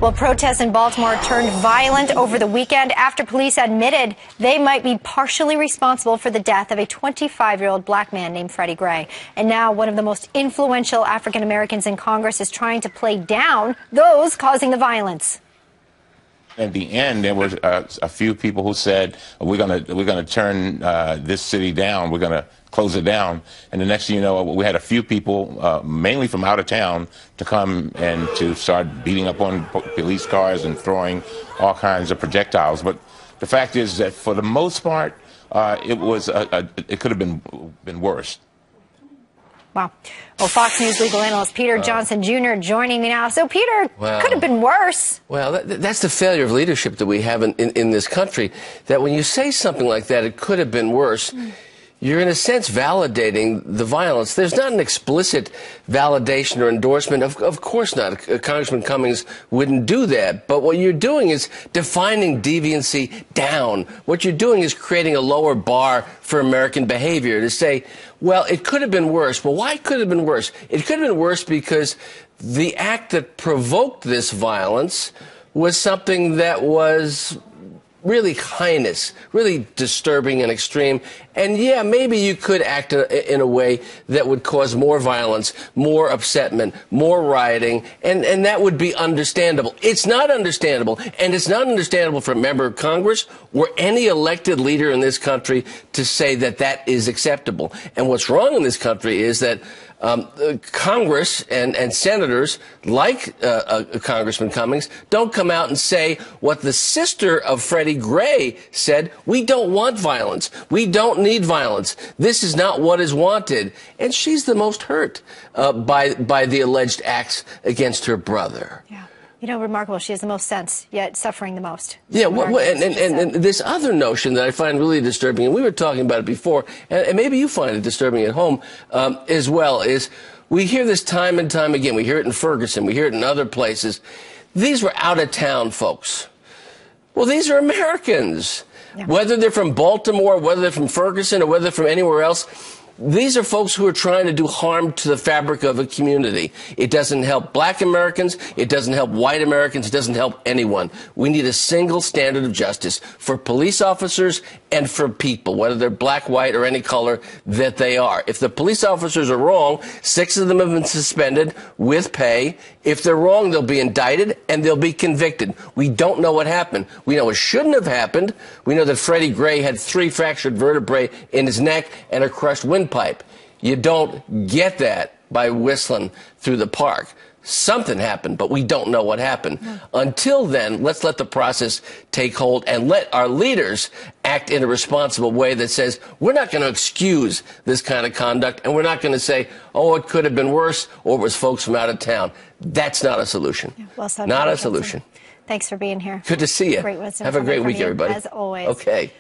Well, protests in Baltimore turned violent over the weekend after police admitted they might be partially responsible for the death of a 25-year-old black man named Freddie Gray. And now one of the most influential African Americans in Congress is trying to play down those causing the violence. At the end, there was a few people who said, we're gonna turn this city down. We're gonna close it down. And the next thing you know, we had a few people, mainly from out of town, to come and to start beating up on police cars and throwing all kinds of projectiles. But the fact is that for the most part, it could have been worse. Wow. Well, Fox News legal analyst Peter Johnson Jr. joining me now. So, Peter, could have been worse. Well, that's the failure of leadership that we have in this country, that when you say something like that, it could have been worse, you're in a sense validating the violence. There's not an explicit validation or endorsement. Of course not. Congressman Cummings wouldn't do that. But what you're doing is defining deviancy down. What you're doing is creating a lower bar for American behavior to say, well, it could have been worse. Well, why could it have been worse? It could have been worse because the act that provoked this violence was something that was really heinous, really disturbing and extreme. And yeah, maybe you could act in a way that would cause more violence, more upsetment, more rioting, and that would be understandable. It's not understandable, and it's not understandable for a member of Congress or any elected leader in this country to say that that is acceptable. And what's wrong in this country is that Congress and senators like Congressman Cummings don't come out and say what the sister of Freddie Gray said: we don't want violence. We don't need violence. This is not what is wanted. And she's the most hurt by the alleged acts against her brother. Yeah. You know, remarkable. She has the most sense, yet suffering the most. Yeah, and this other notion that I find really disturbing, and we were talking about it before, and maybe you find it disturbing at home as well, is we hear this time and time again. We hear it in Ferguson. We hear it in other places. These were out-of-town folks. Well, these are Americans. Yeah. Whether they're from Baltimore, whether they're from Ferguson, or whether they're from anywhere else, these are folks who are trying to do harm to the fabric of a community. It doesn't help black Americans. It doesn't help white Americans. It doesn't help anyone. We need a single standard of justice for police officers and for people, whether they're black, white, or any color that they are. If the police officers are wrong, 6 of them have been suspended with pay. If they're wrong, they'll be indicted and they'll be convicted. We don't know what happened. We know it shouldn't have happened. We know that Freddie Gray had 3 fractured vertebrae in his neck and a crushed windpipe. You don't get that by whistling through the park. Something happened, but we don't know what happened. Until then, let's let the process take hold and let our leaders act in a responsible way that says we're not going to excuse this kind of conduct, and we're not going to say, oh, it could have been worse, or it was folks from out of town. That's not a solution. Yeah, well said, not a solution. Thanks for being here. Good to see you. Great wisdom. Have a great week, everybody. As always. Okay.